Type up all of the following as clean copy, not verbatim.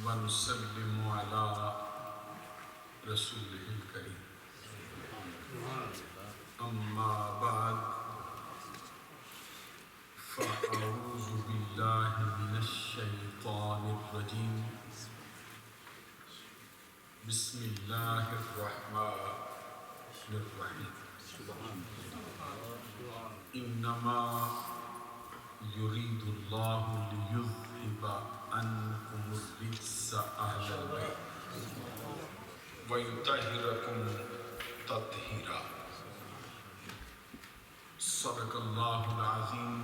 ونسلم على رسوله الكريم أما بعد فأعوذ بالله من الشيطان الرجيم بسم الله الرحمن الرحيم إنما يريد الله ليذهب عنكم الرجس أهل البيت ويطهركم تطهيرا صدق الله العظيم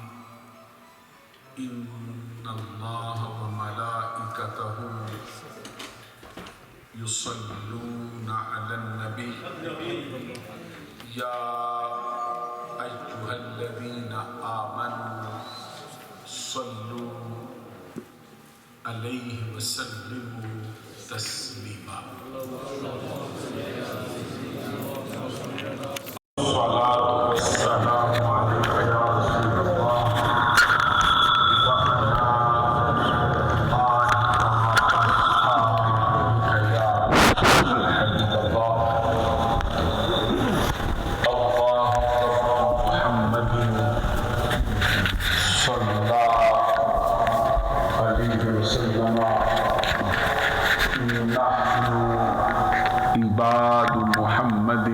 إن الله وملائكته يصلون على النبي يا أيها الذين آمنوا صلوا عليه وسلموا تسليما الصلاة والسلام عليك يا رسول الله وعلى آلك يا حبيب الله اللهم محمد صلى الله عليه وسلم نحن عباد محمد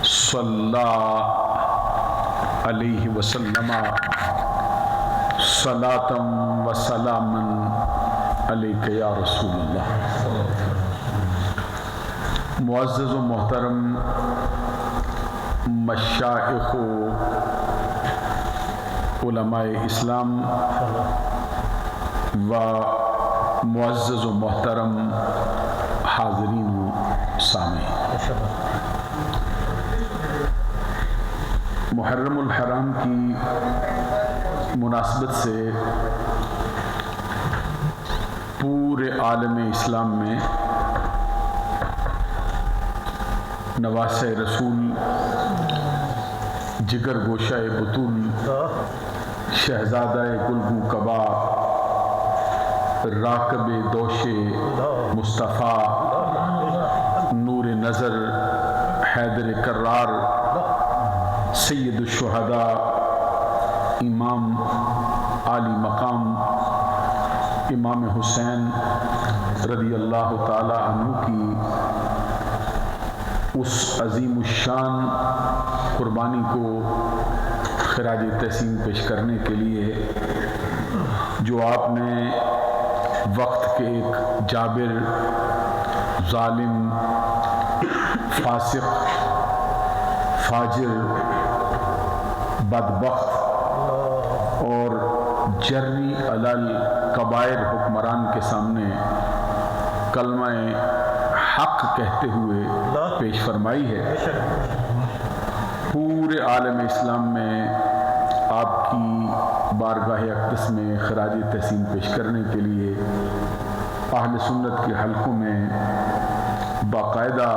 صلى علیہ وسلم صلاۃ و سلام علیک یا رسول اللہ۔ معزز و محترم مشائخ و علماء اسلام و معزز و محترم حاضرین و سامعین، محرم الحرام کی مناسبت سے پورے عالم اسلام میں نواسہ رسول، جگر گوشہ بطول، شہزادہ گلگوں کبا، راکب دوش مصطفیٰ، نور نظر حیدر کرار، سید الشہداء، امام عالی مقام امام حسین رضی اللہ تعالی عنہ کی اس عظیم الشان قربانی کو خراج تحسین پیش کرنے کے لیے جو آپ نے وقت کے ایک جابر، ظالم، فاسق، فاجر، بدبخت اور جری علل کبائر حکمران کے سامنے کلمہ حق کہتے ہوئے پیش فرمائی ہے، پورے عالم اسلام میں آپ کی بارگاہ اقدس میں خراج تحسین پیش کرنے کے لیے اہل سنت کے حلقوں میں باقاعدہ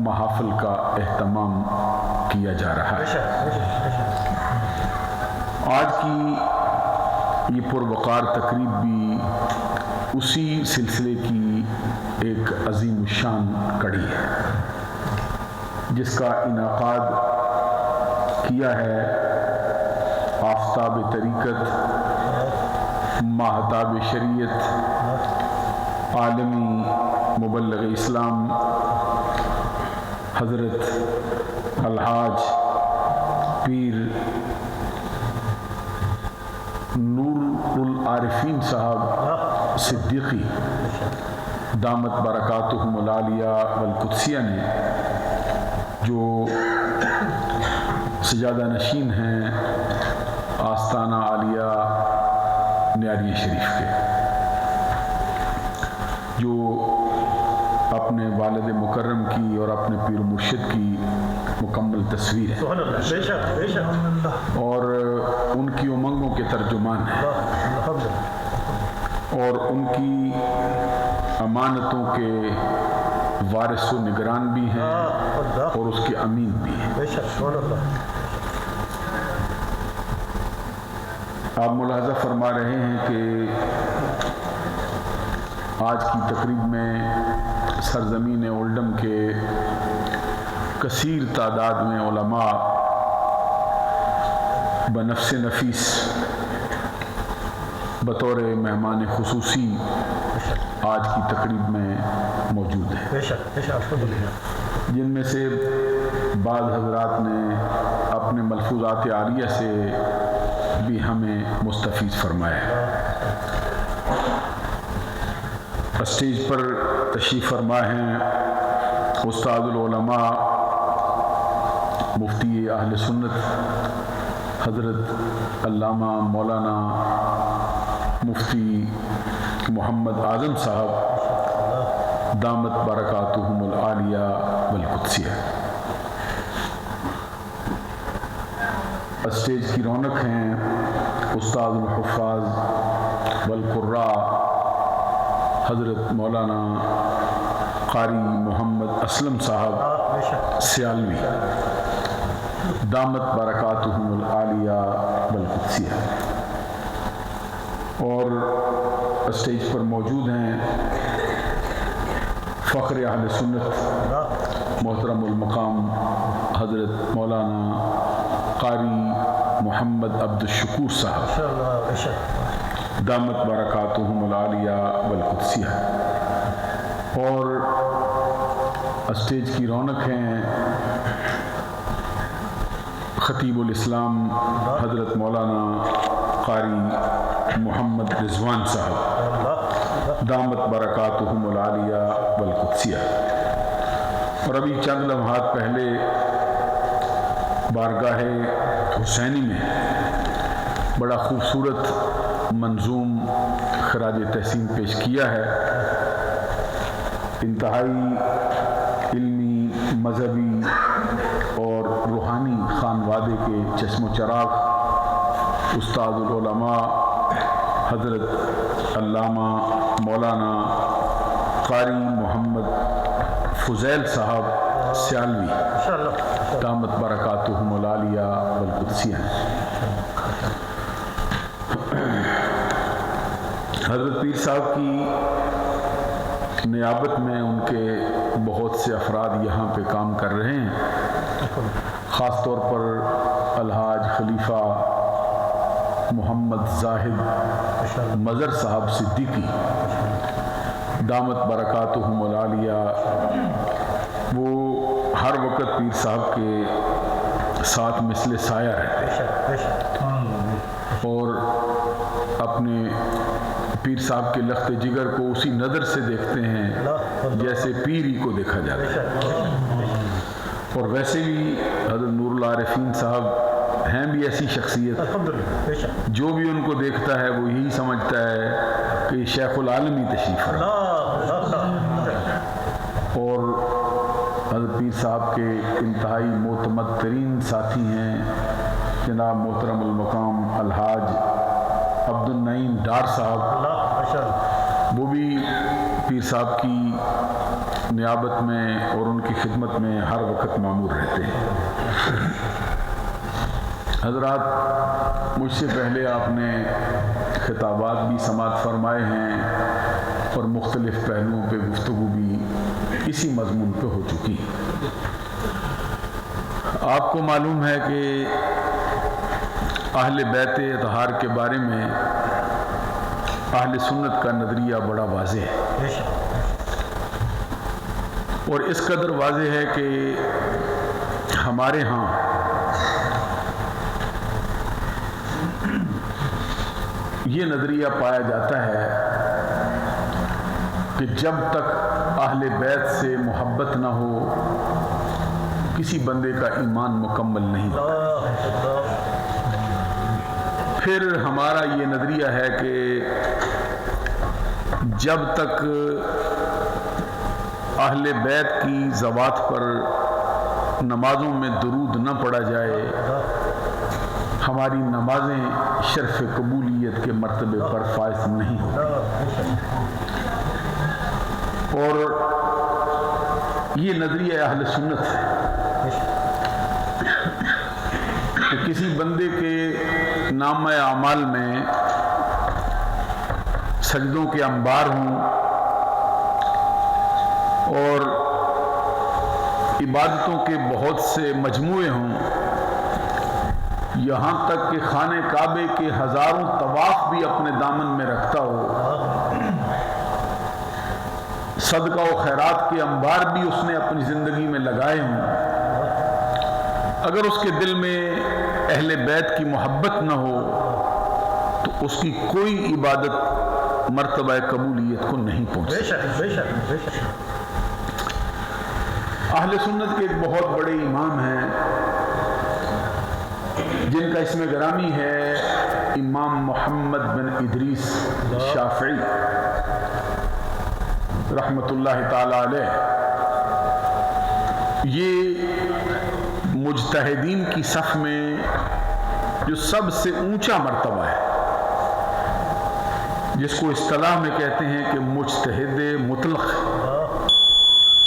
محافل کا اہتمام کیا جا رہا ہے۔ آج کی یہ پروقار تقریب بھی اسی سلسلے کی ایک عظیم الشان کڑی ہے، جس کا انعقاد کیا ہے آفتاب طریقت، ماہتاب شریعت، عالمی مبلغ اسلام حضرت الحاج پیر نور العارفین صاحب صدیقی دامت برکاتہم العالیہ والقدسیہ نے، جو سجادہ نشین ہیں آستانہ عالیہ نیاریہ شریف کے، جو اپنے والد مکرم کی اور اپنے پیر مرشد کی مکمل تصویر ہے اور ان کی امنگوں کے ترجمان ہیں اور ان کی امانتوں کے وارث و نگران بھی ہیں اور اس کے امین بھی ہیں۔ آپ ملاحظہ فرما رہے ہیں کہ آج کی تقریب میں سرزمین اولڈم کے کثیر تعداد میں علماء بنفس نفیس بطور مہمان خصوصی آج کی تقریب میں موجود ہیں، جن میں سے بعض حضرات نے اپنے ملفوظات عالیہ سے بھی ہمیں مستفیض فرمایا ہے۔ اسٹیج پر تشریف فرما ہیں استاد العلماء مفتی اہل سنت حضرت علامہ مولانا مفتی محمد اعظم صاحب دامت برکاتہم العالیہ والقدسیہ۔ اسٹیج کی رونق ہیں استاد الحفاظ والقراء حضرت مولانا قاری محمد اسلم صاحب سیالوی دامت برکاتہم العالیہ والقدسیہ، اور اسٹیج پر موجود ہیں فخر اہل سنت محترم المقام حضرت مولانا قاری محمد عبد الشکور صاحب دامت برکاتہم العالیہ والقدسیہ، اور اسٹیج کی رونق ہیں خطیب الاسلام حضرت مولانا قاری محمد رضوان صاحب دامت برکاتہم العالیہ والقدسیہ۔ اور ابھی چند لمحات پہلے بارگاہ حسینی میں بڑا خوبصورت منظوم خراج تحسین پیش کیا ہے۔ انتہائی علمی، مذہبی اور روحانی خانوادے کے چشم و چراغ استاد العلماء حضرت علامہ مولانا قاری محمد فضیل صاحب سیالوی دامت برکاتہم العالیہ والقدسیہ۔ حضرت پیر صاحب کی نیابت میں ان کے بہت سے افراد یہاں پہ کام کر رہے ہیں، خاص طور پر الحاج خلیفہ محمد زاہد مظہر صاحب صدیقی دامت برکاتہم العالیہ، وہ ہر وقت پیر صاحب کے ساتھ مثل سایہ رہتے ہیں اور اپنے پیر صاحب کے لخت جگر کو اسی نظر سے دیکھتے ہیں جیسے پیر ہی کو دیکھا جاتا ہے۔ اور ویسے بھی حضرت نور العارفین صاحب ہیں بھی ایسی شخصیت، جو بھی ان کو دیکھتا ہے وہ یہی سمجھتا ہے کہ شیخ العالم ہی تشریف فرما۔ اور حضرت پیر صاحب کے انتہائی معتمد ترین ساتھی ہیں جناب محترم المقام الحاج عبد النعیم ڈار صاحب، وہ بھی پیر صاحب کی نیابت میں اور ان کی خدمت میں ہر وقت مامور رہتے ہیں۔ حضرات، مجھ سے پہلے آپ نے خطابات بھی سماعت فرمائے ہیں اور مختلف پہلوؤں پہ گفتگو بھی اسی مضمون پہ ہو چکی۔ آپ کو معلوم ہے کہ اہل بیت اطہار کے بارے میں اہل سنت کا نظریہ بڑا واضح ہے، اور اس قدر واضح ہے کہ ہمارے ہاں یہ نظریہ پایا جاتا ہے کہ جب تک اہل بیت سے محبت نہ ہو کسی بندے کا ایمان مکمل نہیں ہوتا۔ پھر ہمارا یہ نظریہ ہے کہ جب تک اہل بیت کی ذوات پر نمازوں میں درود نہ پڑھا جائے ہماری نمازیں شرف قبولیت کے مرتبے پر فائز نہیں ہوتی۔ اور یہ نظریہ اہل سنت ہے کہ کسی بندے کے نامہ اعمال میں سجدوں کے انبار ہوں اور عبادتوں کے بہت سے مجموعے ہوں، یہاں تک کہ خانہ کعبے کے ہزاروں طواف بھی اپنے دامن میں رکھتا ہو، صدقہ و خیرات کے انبار بھی اس نے اپنی زندگی میں لگائے ہوں، اگر اس کے دل میں اہل بیت کی محبت نہ ہو تو اس کی کوئی عبادت مرتبہ قبولیت کو نہیں پہنچ سکتی۔ اہل سنت کے ایک بہت بڑے امام ہیں جن کا اسم گرامی ہے امام محمد بن ادریس شافعی رحمۃ اللہ تعالی علیہ۔ یہ مجتہدین کی صف میں جو سب سے اونچا مرتبہ ہے، جس کو اصطلاح میں کہتے ہیں کہ مجتہد مطلق،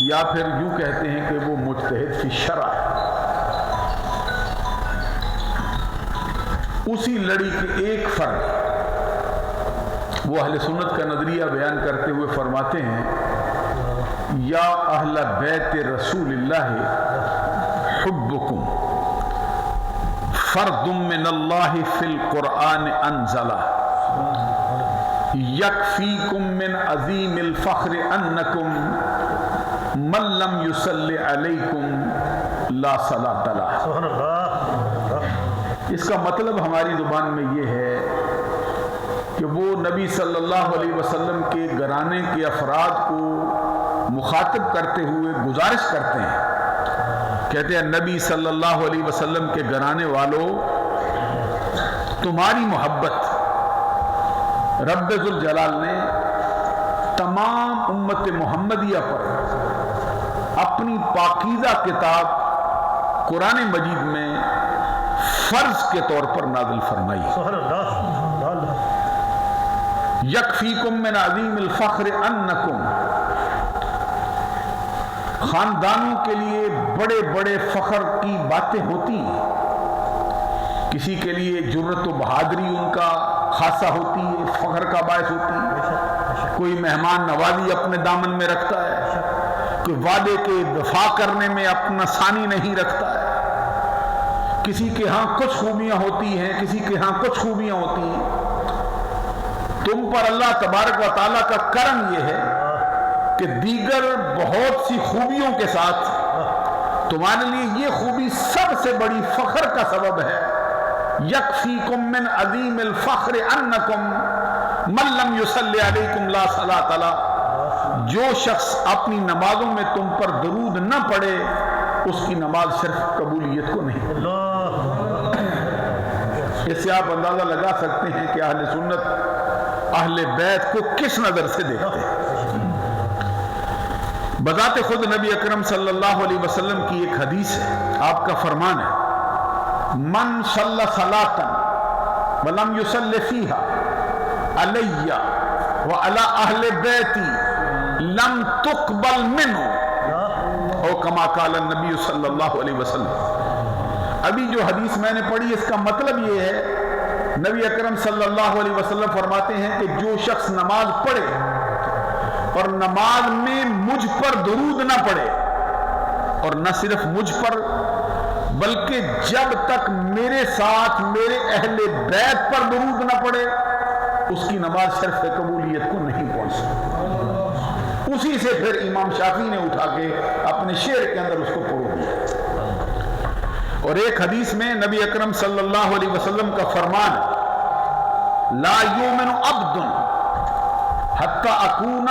یا پھر یوں کہتے ہیں کہ وہ مجتہد فی شرع ہے، اسی لڑی کے ایک فرد وہ اہل سنت کا نظریہ بیان کرتے ہوئے فرماتے ہیں، یا اہل بیت رسول اللہ حبکم فرد من اللہ فی القرآن انزلہ یکفیکم من عظیم الفخر انکم من لم یصلی علیکم لا صلاۃ لہ۔ اس کا مطلب ہماری زبان میں یہ ہے کہ وہ نبی صلی اللہ علیہ وسلم کے گھرانے کے افراد کو مخاطب کرتے ہوئے گزارش کرتے ہیں، کہتے ہیں نبی صلی اللہ علیہ وسلم کے گھرانے والوں، تمہاری محبت رب ذوالجلال نے تمام امت محمدیہ پر اپنی پاکیزہ کتاب قرآن مجید میں فرض کے طور پر نازل فرمائی۔ یکفیکم من عظیم الفخر انکم، خاندانوں کے لیے بڑے بڑے فخر کی باتیں ہوتی ہیں، کسی کے لیے جرت و بہادری ان کا خاصہ ہوتی ہے، فخر کا باعث ہوتی ہے، کوئی مہمان نوازی اپنے دامن میں رکھتا ہے، کوئی وعدے کے وفا کرنے میں اپنا ثانی نہیں رکھتا ہے، کسی کے ہاں کچھ خوبیاں ہوتی ہیں، کسی کے ہاں کچھ خوبیاں ہوتی ہیں۔ تم پر اللہ تبارک و تعالیٰ کا کرم یہ ہے کہ دیگر بہت سی خوبیوں کے ساتھ تمہارے لیے یہ خوبی سب سے بڑی فخر کا سبب ہے۔ یکفیکم من عظیم الفخر انکم من لم یصلی علیکم لا صلاۃ لہ، جو شخص اپنی نمازوں میں تم پر درود نہ پڑھے اس کی نماز صرف قبولیت کو نہیں۔ اس سے آپ اندازہ لگا سکتے ہیں کہ اہل سنت اہل بیت کو کس نظر سے دیکھتے ہیں۔ بذات خود نبی اکرم صلی اللہ علیہ وسلم کی ایک حدیث ہے، آپ کا فرمان ہے، من صلی صلاۃ ولم یصلی فیہا علی وعلی اہل بیتی لم تقبل منہ، او کما قال النبی صلی اللہ علیہ وسلم۔ ابھی جو حدیث میں نے پڑھی اس کا مطلب یہ ہے، نبی اکرم صلی اللہ علیہ وسلم فرماتے ہیں کہ جو شخص نماز پڑھے اور نماز میں مجھ پر درود نہ پڑھے، اور نہ صرف مجھ پر بلکہ جب تک میرے ساتھ میرے اہل بیت پر درود نہ پڑھے، اس کی نماز شرف قبولیت کو نہیں پہنچ سکتی۔ اسی سے پھر امام شافعی نے اٹھا کے اپنے شعر کے اندر اس کو پڑھو دیا۔ اور ایک حدیث میں نبی اکرم صلی اللہ علیہ وسلم کا فرمان، لا یؤمن عبد حتی اکون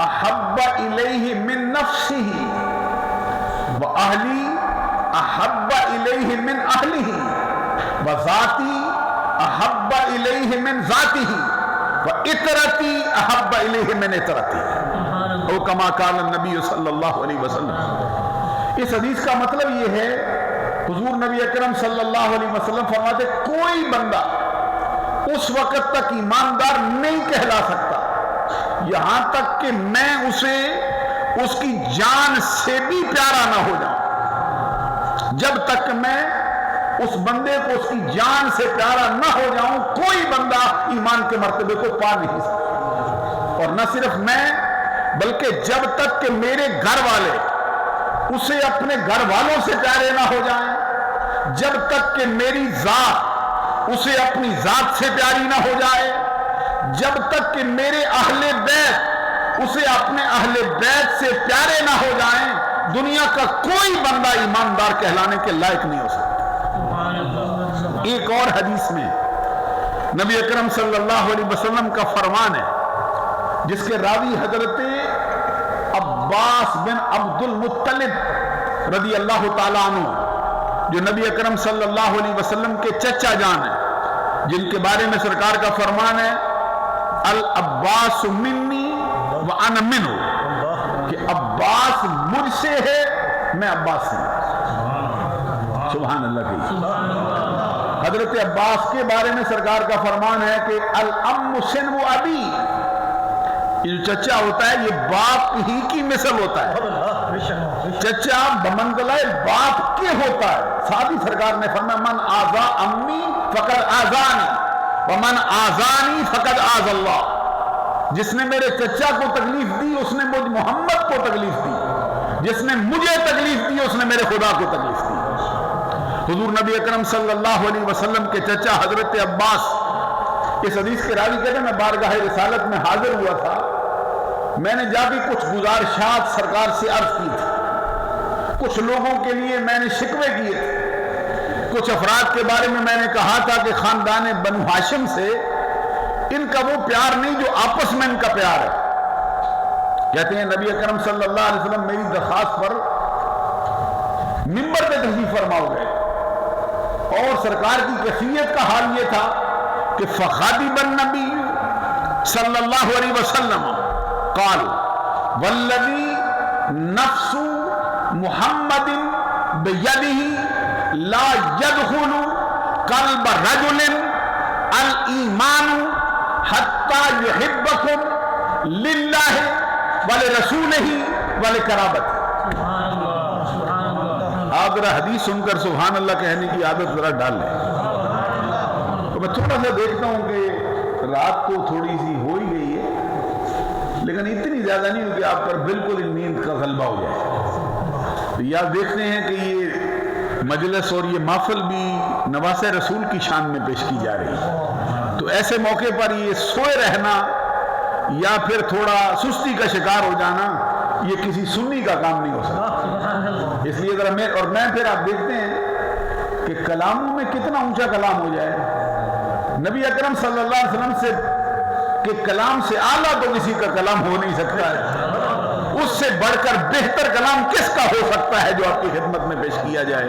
احب الیہ من نفسہ واہلی احب الیہ من اہلہ وذاتی احب الیہ من ذاتہ وعطرتی احب الیہ من عطرتی، او کما قال النبی صلی اللہ علیہ وسلم۔ اس حدیث کا مطلب یہ ہے، حضور نبی اکرم صلی اللہ علیہ وسلم فرماتے کوئی بندہ اس وقت تک ایماندار نہیں کہلا سکتا یہاں تک کہ میں اسے اس کی جان سے بھی پیارا نہ ہو جاؤں۔ جب تک میں اس بندے کو اس کی جان سے پیارا نہ ہو جاؤں، کوئی بندہ ایمان کے مرتبے کو پا نہیں سکتا۔ اور نہ صرف میں بلکہ جب تک کہ میرے گھر والے اسے اپنے گھر والوں سے پیارے نہ ہو جائیں، جب تک کہ میری ذات اسے اپنی ذات سے پیاری نہ ہو جائے، جب تک کہ میرے اہل بیت اسے اپنے اہل بیت سے پیارے نہ ہو جائیں، دنیا کا کوئی بندہ ایماندار کہلانے کے لائق نہیں ہو سکتا۔ ایک اور حدیث میں نبی اکرم صلی اللہ علیہ وسلم کا فرمان ہے، جس کے راوی حضرت عباس بن عبد المطلب رضی اللہ تعالیٰ عنہ، جو نبی اکرم صلی اللہ علیہ وسلم کے چچا جان ہیں، جن کے بارے میں سرکار کا فرمان ہے العباس منی وانا منہ، کہ عباس مجھ سے ہے، میں عباس سے ہوں۔ سبحان اللہ کی حضرت عباس کے بارے میں سرکار کا فرمان ہے کہ الام سن و ابی، یہ جو چچا ہوتا ہے یہ باپ ہی کی مثل ہوتا ہے، چچا بمنزلہ باپ کے ہوتا ہے۔ ساتھ ہی سرکار نے فرمایا من آذا امی فقد آذانی ومن آذانی فقد آذ اللہ، جس نے میرے چچا کو تکلیف دی اس نے مجھ محمد کو تکلیف دی، جس نے مجھے تکلیف دی اس نے میرے خدا کو تکلیف دی۔ حضور نبی اکرم صلی اللہ علیہ وسلم کے چچا حضرت عباس، اس حدیث کے راوی کہتے ہیں میں بارگاہ رسالت میں حاضر ہوا تھا، میں نے جا کے کچھ گزارشات سرکار سے عرض کی تھی، کچھ لوگوں کے لیے میں نے شکوے کیے تھے، کچھ افراد کے بارے میں نے کہا تھا کہ خاندان بنو ہاشم سے ان کا وہ پیار نہیں جو آپس میں ان کا پیار ہے۔ کہتے ہیں نبی اکرم صلی اللہ علیہ وسلم میری درخواست پر منبر پہ تشریف فرما ہو گئے، اور سرکار کی کیفیت کا حال یہ تھا کہ فخاطب النبی صلی اللہ علیہ وسلم قال والذی نفس محمد بیدہ لا يدخل قلب رجل الایمان حتی یحبکم للہ ولرسولہ ولقرابتہ۔ آپ ذرا حدیث سن کر سبحان اللہ کہنے کی عادت ذرا ڈال لیں۔ تو میں تھوڑا سا دیکھتا ہوں کہ رات تو تھوڑی سی ہو ہی گئی ہے، لیکن اتنی زیادہ نہیں ہو کہ آپ پر بالکل نیند کا غلبہ ہو جائے۔ تو یہ آپ دیکھتے ہیں کہ یہ مجلس اور یہ محفل بھی نواز رسول کی شان میں پیش کی جا رہی ہے، تو ایسے موقع پر یہ سوئے رہنا یا پھر تھوڑا سستی کا شکار ہو جانا یہ کسی سنی کا کام نہیں ہو سکتا۔ اس لیے ذرا میں پھر آپ دیکھتے ہیں کہ کلاموں میں کتنا اونچا کلام ہو جائے، نبی اکرم صلی اللہ علیہ وسلم سے کہ کلام سے اعلیٰ تو کسی کا کلام ہو نہیں سکتا ہے، اس سے بڑھ کر بہتر کلام کس کا ہو سکتا ہے جو آپ کی خدمت میں پیش کیا جائے۔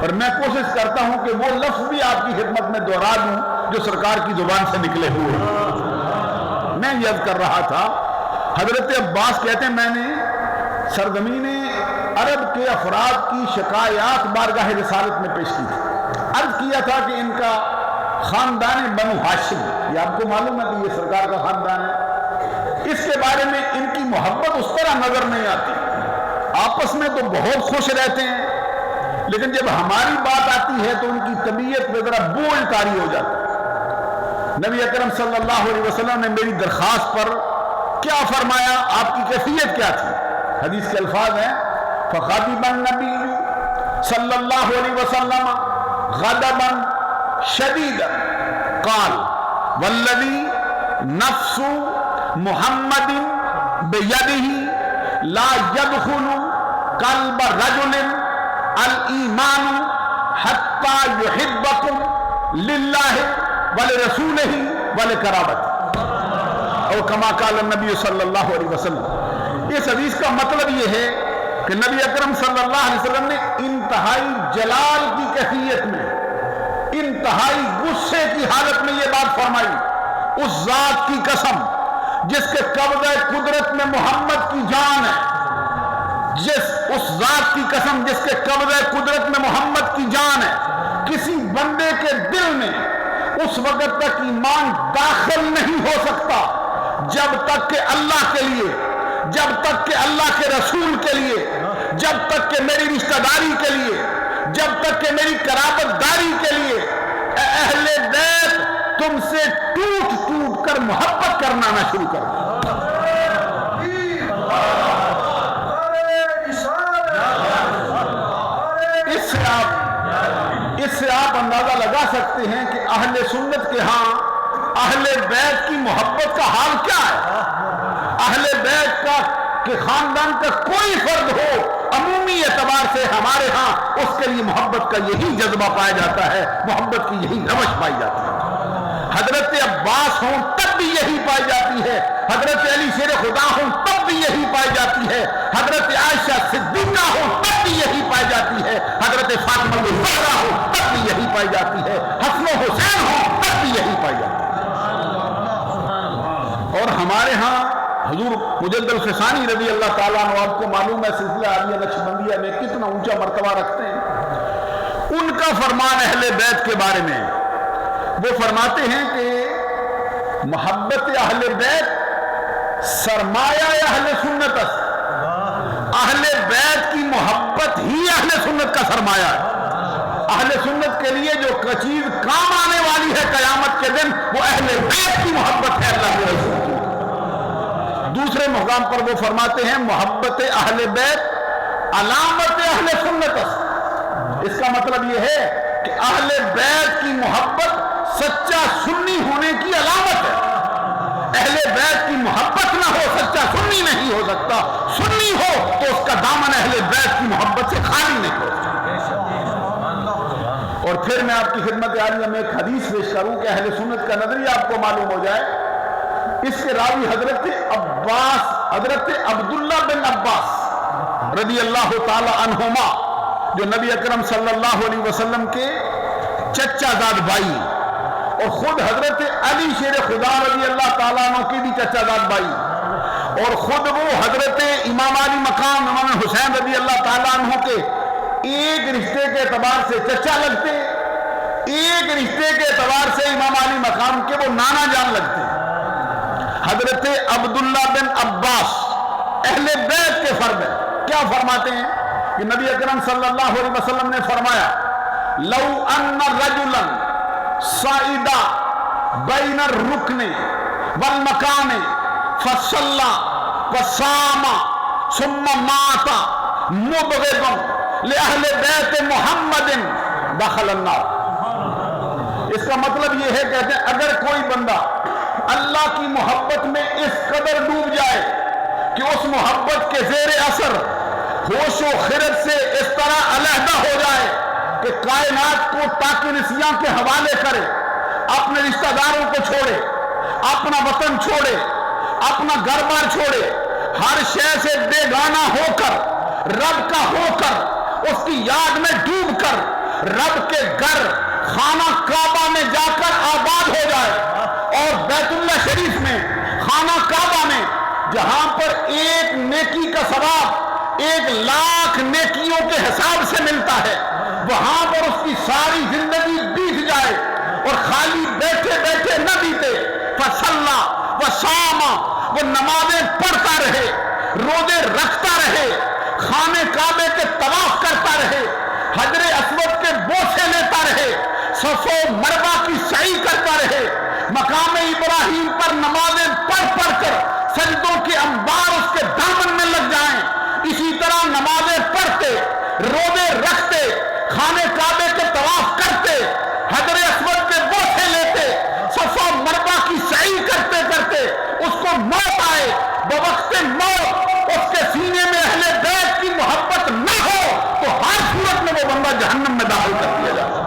اور میں کوشش کرتا ہوں کہ وہ لفظ بھی آپ کی خدمت میں دوہرا دوں جو سرکار کی زبان سے نکلے ہوئے۔ میں یاد کر رہا تھا، حضرت عباس کہتے ہیں میں نے سرزمین عرب کے افراد کی شکایات بارگاہ رسالت میں پیش کی تھی، عرض کیا تھا کہ ان کا خاندان بنو ہاشم، یہ آپ کو معلوم ہے کہ یہ سرکار کا خاندان ہے، اس کے بارے میں ان کی محبت اس طرح نظر نہیں آتی، آپس میں تو بہت خوش رہتے ہیں، لیکن جب ہماری بات آتی ہے تو ان کی طبیعت میں ذرا بول طاری ہو جاتی ہے۔ نبی اکرم صلی اللہ علیہ وسلم نے میری درخواست پر کیا فرمایا، آپ کی کیفیت کیا تھی؟ حدیث کے الفاظ ہیں فخاطب النبی صلی اللہ علیہ وسلم غضبا شدیدا قال والذی نفس محمد بیدہ لا يدخل قلب رجل الایمان حتی یحبکم للہ ولرسولہ ولقرابتہ، اور کما قال النبی صلی اللہ علیہ وسلم۔ اس حدیث کا مطلب یہ ہے کہ نبی اکرم صلی اللہ علیہ وسلم نے انتہائی جلال کی کیفیت میں، انتہائی غصے کی حالت میں یہ بات فرمائی، اس ذات کی قسم جس کے قبضہ قدرت میں محمد کی جان ہے، اس ذات کی قسم جس کے قبضہ قدرت میں محمد کی جان ہے، کسی بندے کے دل میں اس وقت تک ایمان داخل نہیں ہو سکتا جب تک کہ اللہ کے لیے، جب تک کہ اللہ کے رسول کے لیے، جب تک کہ میری رشتہ داری کے لیے، جب تک کہ میری قرابت داری کے لیے اے اہل بیت تم سے ٹوٹ ٹوٹ کر محبت کرنا نہ شروع کر دیں۔ لگا سکتے ہیں کہ اہل سنت کے ہاں اہل بیت کی محبت کا حال کیا ہے. اہل بیت کا کہ خاندان کا کوئی فرد ہو عمومی اعتبار سے ہمارے ہاں اس کے لیے محبت کا یہی جذبہ پایا جاتا ہے, محبت کی یہی روش پائی جاتی ہے. حضرت عباس ہوں تب بھی یہی پائی جاتی ہے, حضرت علی شیر خدا ہوں تب بھی یہی پائی جاتی ہے, حضرت عائشہ صدیقہ ہوں تب بھی یہی پائی جاتی ہے, حضرت فاطمہ الزہرا ہوں تب بھی یہی پائی جاتی ہے, حسن و حسین ہوں تب بھی یہی پائی جاتی ہے. اور ہمارے ہاں حضور مجد الفسانی رضی اللہ تعالیٰ عنہ, آپ کو معلوم ہے سلسلہ عالیہ نقشبندیہ میں کتنا اونچا مرتبہ رکھتے ہیں. ان کا فرمان اہل بیت کے بارے میں, وہ فرماتے ہیں کہ محبت اہل بیت سرمایہ اہل سنت است. اہل بیت کی محبت ہی اہل سنت کا سرمایہ ہے. اہل سنت کے لیے جو چیز کام آنے والی ہے قیامت کے دن وہ اہل بیت کی محبت ہے اللہ کے رسول کی. دوسرے مقام پر وہ فرماتے ہیں محبت اہل بیت علامت اہل سنت است. اس کا مطلب یہ ہے کہ اہل بیت کی محبت سچا سنی ہونے کی علامت ہے. اہل بیت کی محبت نہ ہو سچا سنی نہیں ہو سکتا, سنی ہو تو اس کا دامن اہل بیت کی محبت سے خالی نہیں ہو سکتا. اور پھر میں آپ کی خدمت عالیہ میں ایک حدیث پیش کروں کہ اہل سنت کا نظریہ آپ کو معلوم ہو جائے. اس کے راوی حضرت عبداللہ بن عباس رضی اللہ تعالی عنہما, جو نبی اکرم صلی اللہ علیہ وسلم کے چچا زاد بھائی اور خود حضرت علی شیر خدا رضی اللہ تعالیٰ عنہ کی بھی چچا زاد بھائی, اور خود وہ حضرت امام علی مقام امام حسین رضی اللہ تعالیٰ عنہ کے ایک رشتے کے اعتبار سے چچا لگتے, ایک رشتے کے اعتبار سے امام علی مقام کے وہ نانا جان لگتے. حضرت عبداللہ بن عباس اہل بیت کے فرد ہیں. کیا فرماتے ہیں کہ نبی اکرم صلی اللہ علیہ وسلم نے فرمایا لو ان رجلا صعد بین الرکن والمکان فصلى وصام ثم مات مبغضا لأہل بیت محمد دخل النار. اس کا مطلب یہ ہے کہتے ہیں اگر کوئی بندہ اللہ کی محبت میں اس قدر ڈوب جائے کہ اس محبت کے زیر اثر ہوش و خرد سے اس طرح علیحدہ ہو جائے کہ کائنات کو تاکنسیاں کے حوالے کرے, اپنے رشتہ داروں کو چھوڑے, اپنا وطن چھوڑے, اپنا گھر بار چھوڑے, ہر شے سے بیگانہ ہو کر رب کا ہو کر اس کی یاد میں ڈوب کر رب کے گھر خانہ کعبہ میں جا کر آباد ہو جائے, اور بیت اللہ شریف میں خانہ کعبہ میں جہاں پر ایک نیکی کا ثواب 1,00,000 نیکیوں کے حساب سے ملتا ہے, وہاں پر اس کی ساری زندگی بیت جائے اور خالی بیٹھے بیٹھے نہ بیتے. فصلى وصام, وہ نمازیں پڑھتا رہے, روزے رکھتا رہے, خانے کعبے کے طواف کرتا رہے, حجر اسود کے بوسے لیتا رہے, صفا و مروہ کی سعی کرتا رہے, مقام ابراہیم پر نمازیں پڑھ پڑھ کر سجدوں کے انبار اس کے دامن میں لگ جائیں, اسی طرح نمازیں پڑھتے, روزے رکھتے, خانے کعبے کے طواف کرتے, حجر اسود کے بوسے لیتے, صفا و مروہ کی سعی کرتے کرتے اس کو موت آئے, بوقت موت اس کے سینے میں اہل بیت کی محبت نہ ہو تو ہر صورت میں وہ بندہ جہنم میں داخل کر دیا جائے.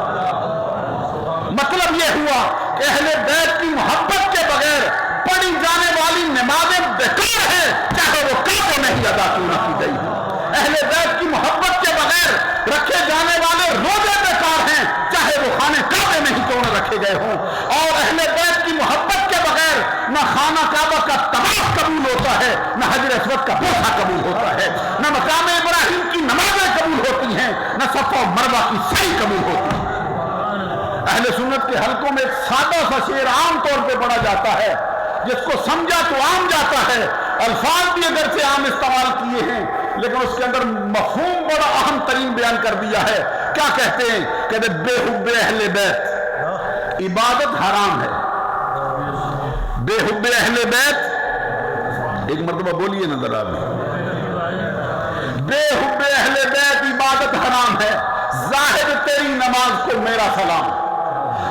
مطلب یہ ہوا کہ اہل بیت کی محبت کے بغیر پڑھی جانے والی نمازیں بیکار ہیں, چاہے وہ کعبے میں ہی ادا کیوں نہ کی گئی ہو. اہل بیت کی محبت کے بغیر رکھے جانے والے روزے بیکار ہیں, چاہے وہ خانے کعبے میں ہی کیوں نہ رکھے گئے ہوں. اور اہل بیت کی محبت کے بغیر نہ خانہ کعبہ کا طواف قبول ہوتا ہے, نہ حجر اسود کا بوسہ قبول ہوتا ہے, نہ مقام ابراہیم کی نمازیں قبول ہوتی ہیں, نہ صفا و مروہ کی سعی قبول ہوتی ہے. اہل سنت کے حلقوں میں ایک سادہ سا شعر عام طور پہ پڑھا جاتا ہے, جس کو سمجھا تو عام جاتا ہے, الفاظ بھی اگر سے عام استعمال کیے ہیں لیکن اس کے اندر مفہوم بڑا اہم ترین بیان کر دیا ہے. کیا کہتے ہیں؟ کہتے بے حب اہل بیت عبادت حرام ہے. بے حب اہل بیت, ایک مرتبہ بولیے نا ذرا, بے حب اہل بیت عبادت حرام ہے, ظاہر تیری نماز کو میرا سلام.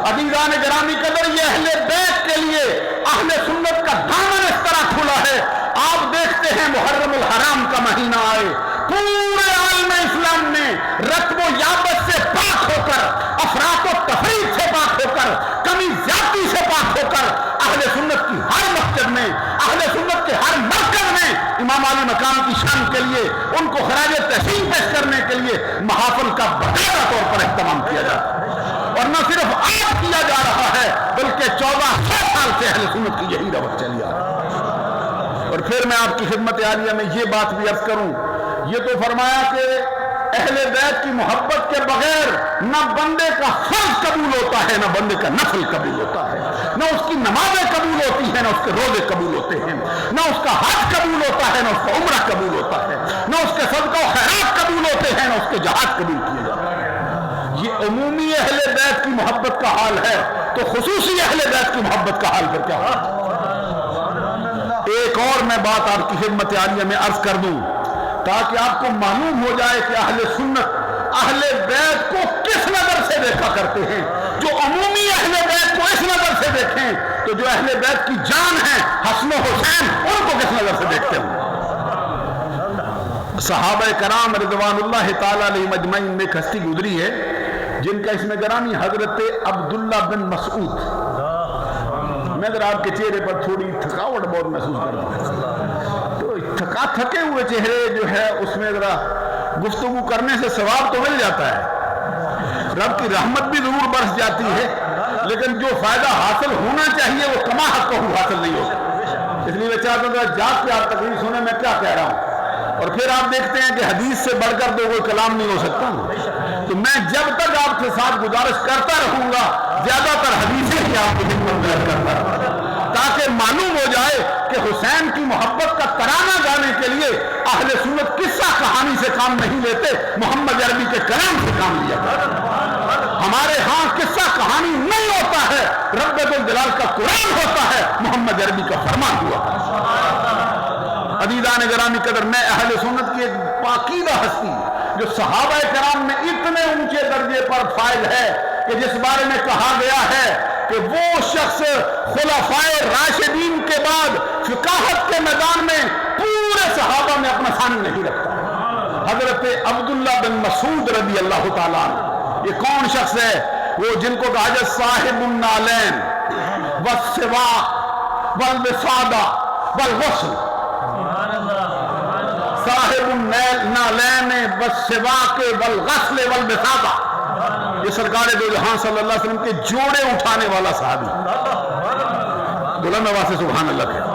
عزیزان گرامی قدر، یہ اہل بیت کے لیے اہل سنت کا دامن اس طرح کھلا ہے. آپ دیکھتے ہیں محرم الحرام کا مہینہ آئے، پورے عالم اسلام میں رتب و یابت سے پاک ہو کر، افراط و تفریق سے پاک ہو کر، کمی زیادتی سے پاک ہو کر، اہل سنت کی ہر مسجد میں، اہل سنت کے ہر مرکز میں امام علی مقام کی شان کے لیے ان کو خراج تحسین پیش کرنے کے لیے محافل کا باقاعدہ طور پر اہتمام کیا جاتا ہے. اور نہ صرف آج کیا جا رہا ہے بلکہ 1400 سال سے اہل سنت کی یہی روش چلی آ رہی ہے. اور پھر میں آپ کی خدمت عالیہ میں یہ بات بھی عرض کروں، یہ تو فرمایا کہ اہل بیت کی محبت کے بغیر نہ بندے کا فرض قبول ہوتا ہے، نہ بندے کا نفل قبول ہوتا ہے، نہ اس کی نمازیں قبول ہوتی ہیں، نہ اس کے روزے قبول ہوتے ہیں، نہ اس کا حج قبول ہوتا ہے، نہ اس کا عمرہ قبول ہوتا ہے، نہ اس کے صدقہ و خیرات قبول ہوتے ہیں، نہ اس کے جہاد قبول کیے جاتے ہیں. یہ عمومی اہل بیت کی محبت کا حال ہے، تو خصوصی اہل بیت کی محبت کا حال پھر کیا ہے؟ ایک اور میں بات آپ کی خدمت عالیہ میں عرض کر دوں تاکہ آپ کو معلوم ہو جائے کہ اہل سنت اہل بیت کو کس نظر سے دیکھا کرتے ہیں. جو عمومی اہل بیت کو اس نظر سے دیکھیں تو جو اہل بیت کی جان ہے حسن و حسین ان کو کس نظر سے دیکھتے ہیں؟ صحابہ کرام رضوان اللہ تعالی علیہ مجمعین میں ایک ہستی گزری ہے جن کا اس میں گرامی حضرت عبداللہ بن مسعود. میں ذرا آپ کے چہرے پر تھوڑی تھکاوٹ بہت محسوس کرتا ہوں، تو تھکے ہوئے چہرے جو ہے اس میں ذرا گفتگو کرنے سے ثواب تو مل جاتا ہے، رب کی رحمت بھی ضرور برس جاتی ہے، لیکن جو فائدہ حاصل ہونا چاہیے وہ کما حق کو حاصل نہیں ہوتا. اس لیے میں چاہتا ہوں جاگ کے آپ تقریر سنیں میں کیا کہہ رہا ہوں. اور پھر آپ دیکھتے ہیں کہ حدیث سے بڑھ کر تو کوئی کلام نہیں ہو سکتا. تو میں جب تک آپ کے ساتھ گزارش کرتا رہوں گا زیادہ تر حدیثیں ہی آپ کی خدمت میں کرتا رہوں گا تاکہ معلوم ہو جائے کہ حسین کی محبت کا ترانہ گانے کے لیے اہل سنت قصہ کہانی سے کام نہیں لیتے، محمد عربی کے کلام سے کام لیا جاتا ہے. ہمارے ہاں قصہ کہانی نہیں ہوتا ہے، رب الجلال کا قرآن ہوتا ہے، محمد عربی کا فرمان ہوا. عزیزان گرامی قدر، میں اہل سنت کی ایک پاکیزہ ہستی جو صحابہ کرام میں اتنے اونچے درجے پر فائز ہے کہ جس بارے میں کہا گیا ہے کہ وہ شخص خلفائے راشدین کے بعد فقاہت کے میدان میں پورے صحابہ میں اپنا ثانی نہیں رکھتا. حضرت عبداللہ بن مسعود رضی اللہ تعالیٰ عنہ، یہ کون شخص ہے؟ وہ جن کو کہا جائے صاحب النالین والسواق والوسادہ والغسل، صاحب النالین والسواق والغسل والوسادہ. یہ سرکار دو جہاں صلی اللہ علیہ وسلم کے جوڑے اٹھانے والا صحابی. بلند آواز سے سبحان اللہ کہہ.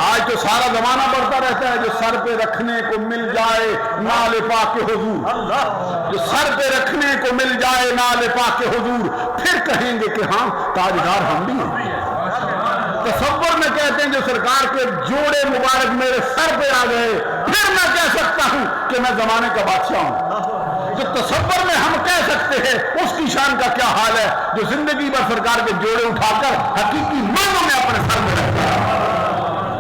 آج تو سارا زمانہ بڑھتا رہتا ہے جو سر پہ رکھنے کو مل جائے نال پاک حضور، جو سر پہ رکھنے کو مل جائے نال پاک حضور، پھر کہیں گے کہ ہاں تاجدار ہم بھی ہیں. تصور میں کہتے ہیں جو سرکار کے جوڑے مبارک میرے سر پہ آ گئے پھر میں کہہ سکتا ہوں کہ میں زمانے کا بادشاہ ہوں. جو تصور میں ہم کہہ سکتے ہیں اس کی شان کا کیا حال ہے جو زندگی بھر سرکار کے جوڑے اٹھا کر حقیقی معنوں میں اپنے سر میں رکھتا ہے،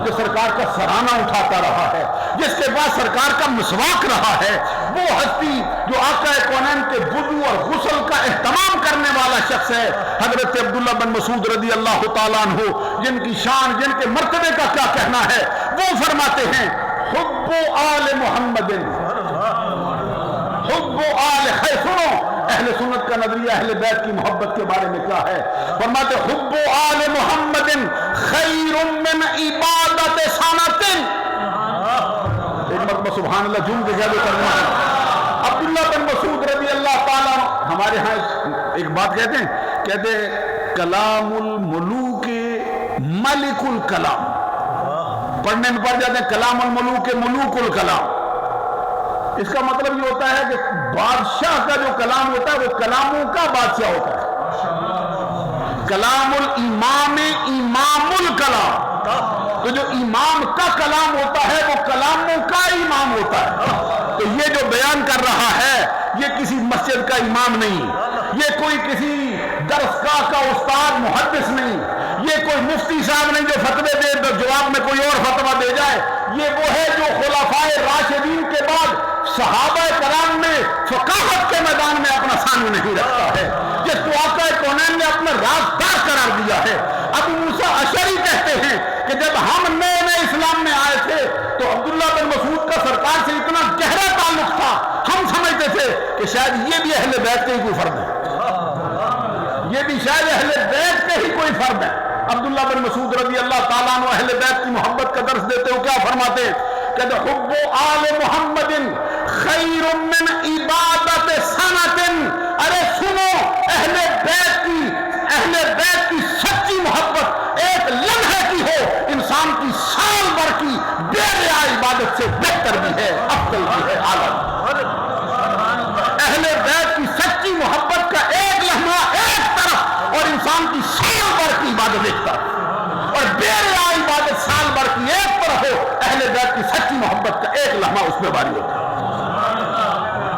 جو سرکار کا سرانہ اٹھاتا رہا ہے، جس کے بعد سرکار کا مسواک رہا ہے. وہ ہستی جو آقا کونین کے وضو اور غسل کا اہتمام کرنے والا شخص ہے حضرت عبداللہ بن مسعود رضی اللہ تعالیٰ عنہ، جن کی شان جن کے مرتبے کا کیا کہنا ہے. وہ فرماتے ہیں حب آل محمد، حب آل خیر. سنو اہل سنت کا نظریہ اہل بیت کی محبت کے بارے میں کیا ہے. فرماتے حب آل محمد خیر من عبادت سنت. ایک مرتبہ سبحان اللہ جھوم کے کہہ دو کرنا ہے. عبداللہ بن مسعود رضی اللہ تعالیٰ ہمارے ہاں ایک بات کہتے ہیں کلام الملوک ملک الکلام. پڑھنے میں پڑھ جاتے ہیں کلام الملوک ملوک الکلام. اس کا مطلب یہ ہوتا ہے کہ بادشاہ کا جو کلام ہوتا ہے وہ کلاموں کا بادشاہ ہوتا ہے. کلام الامام امام الکلام. تو جو امام کا کلام ہوتا ہے وہ کلاموں کا امام ہوتا ہے. تو یہ جو بیان کر رہا ہے یہ کسی مسجد کا امام نہیں، یہ کوئی کسی درسگاہ کا استاد محدث نہیں، یہ کوئی مفتی صاحب نہیں جو فتوے دے تو جواب میں کوئی اور فتویٰ دے جائے. یہ وہ ہے جو خلفائے راشدین کے بعد صحابہ کرام میں فقاہت کے میدان میں اپنا ثانی نہیں رکھتا ہے، جس کو آقا کونین نے اپنا رازدار قرار دیا ہے۔ ابو موسیٰ اشعری کہتے ہیں کہ جب ہم نئے نئے اسلام میں آئے تھے تو عبداللہ بن مسعود کا سرکار سے اتنا گہرا تعلق تھا، ہم سمجھتے تھے کہ شاید یہ بھی اہل بیت کے ہی کوئی فرد ہے، یہ بھی شاید اہل بیت کے ہی کوئی فرد ہے۔ عبداللہ بن مسعود رضی اللہ تعالیٰ عنہ اہل بیت کی محبت کا درس دیتے ہو کیا فرماتے ہیں کہ حب آل محمد خیر من عبادت سنت۔ ارے سنو، اہل بیت کی سچی محبت ایک لمحے کی ہو انسان کی سال بھر کی بے ریا عبادت سے بہتر بھی ہے، افضل بھی ہے، اعلیٰ۔ اہل بیت کی سچی محبت کا ایک لمحہ ایک طرف اور انسان کی سال بھر کی عبادت ایک طرف، اور بے ریا عبادت سال بھر کی ایک طرف ہو، اہل بیت کی سچی محبت کا ایک لمحہ اس میں باری ہوتا ہے۔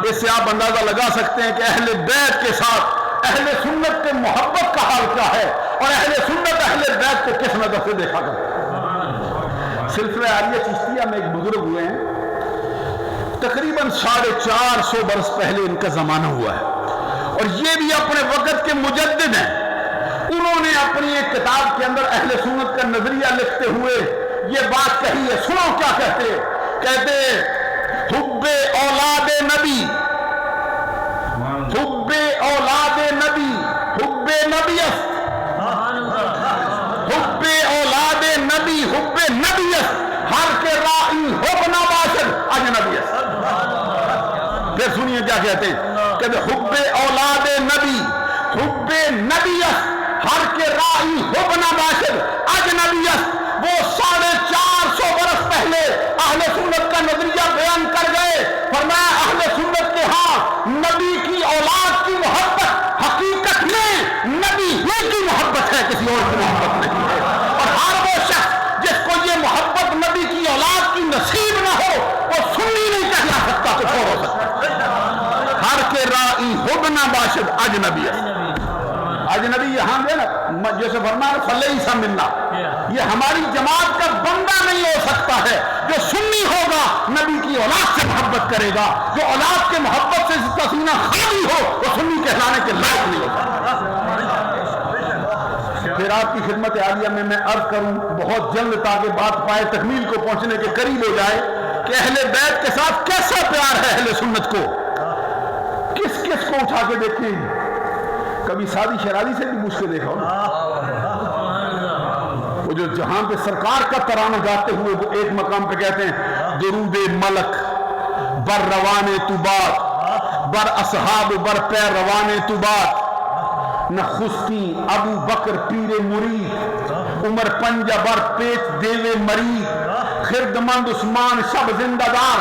اس سے آپ اندازہ لگا سکتے ہیں کہ اہل بیت کے ساتھ اہل سنت کے محبت کا حال کیا ہے، اور اہل سنت اہل بیت کو کس نظر سے دیکھا کرتے ہیں۔ سلسلہ عالیہ چشتیہ میں ایک بزرگ ہوئے ہیں، تقریباً 450 برس پہلے ان کا زمانہ ہوا ہے، اور یہ بھی اپنے وقت کے مجدد ہیں۔ انہوں نے اپنی ایک کتاب کے اندر اہل سنت کا نظریہ لکھتے ہوئے یہ بات کہی ہے، سنو کیا کہتے حب اولاد نبی، حب اولاد نبی، حب نبی است، حب اولاد نبی، حب نبی است، ہر کے رائی حب نہ باشد اجنبی است۔ پھر سنیے کیا کہتے ہیں، کہتے حب اولاد نبی، حب نبی است، ہر کے رائی حب نہ باشد اجنبی است۔ وہ 450 برس پہلے اہل سنت کا نظریہ بیان کر گئے، فرمایا اہل سنت کے ہاں نبی کی اولاد کی محبت حقیقت میں نبی ہی کی محبت ہے، کسی اور کی محبت نہیں ہے، اور ہر وہ شخص جس کو یہ محبت نبی کی اولاد کی نصیب نہ ہو وہ سنی نہیں کہلا سکتا، تو کون ہو سکتا؟ ہر کے رائی حب نہ باشد اجنبی است۔ اجنبی یہاں دے نا، جیسے فرمایا فلیس منا، یہ ہماری جماعت کا بندہ نہیں ہو سکتا ہے جو سنی ہوگا نبی کی اولاد سے محبت کرے گا، جو اولاد کے محبت سے اس کا سینہ خالی ہو وہ سنی کہلانے کے لائق نہیں ہوگا۔ پھر آپ کی خدمت عالیہ میں عرض کروں بہت جلد تاکہ بات پائے تکمیل کو پہنچنے کے قریب ہو جائے کہ اہل بیت کے ساتھ کیسا پیار ہے اہل سنت کو۔ کس کس کو اٹھا کے دیکھیں، کبھی سادی شرازی سے بھی پوچھ کے دیکھا وہ جو جہاں پہ سرکار کا ترانہ گاتے ہوئے وہ ایک مقام پہ کہتے ہیں درود ملک بر روانے تو بات، بر اصحاب بر پیر روانے تو بات، نخستی ابو بکر پیر مرید، عمر پنجہ بر پیچ دیوے مرید، خردمند عثمان شب زندہ دار،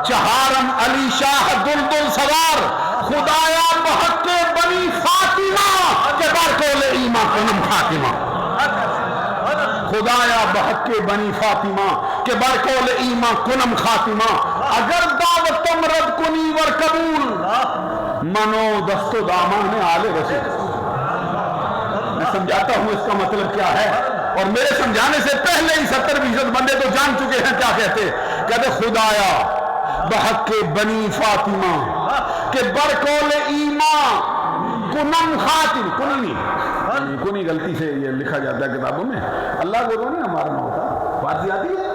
چہارم علی شاہ دلدل سوار، خدایا بحق کے بنی فاطمہ کے برکول ایمان کنم خاتمہ، خدایا بحق کے بنی فاطمہ کے برکول ایمان کنم خاتمہ، اگر دعوت تم رد کنی ور قبول منو دست و دامان آل رسول۔ میں سمجھاتا ہوں اس کا مطلب کیا ہے، اور میرے سمجھانے سے پہلے ہی 70-20 بندے تو جان چکے ہیں کیا کہتے خدایا بحق کے بنی فاطمہ کہ برکول ایمان کنم خاتم، کنی غلطی سے یہ لکھا جاتا ہے کتابوں میں، اللہ کو تو نہیں مارنا ہوتا، فارسی آتی ہے۔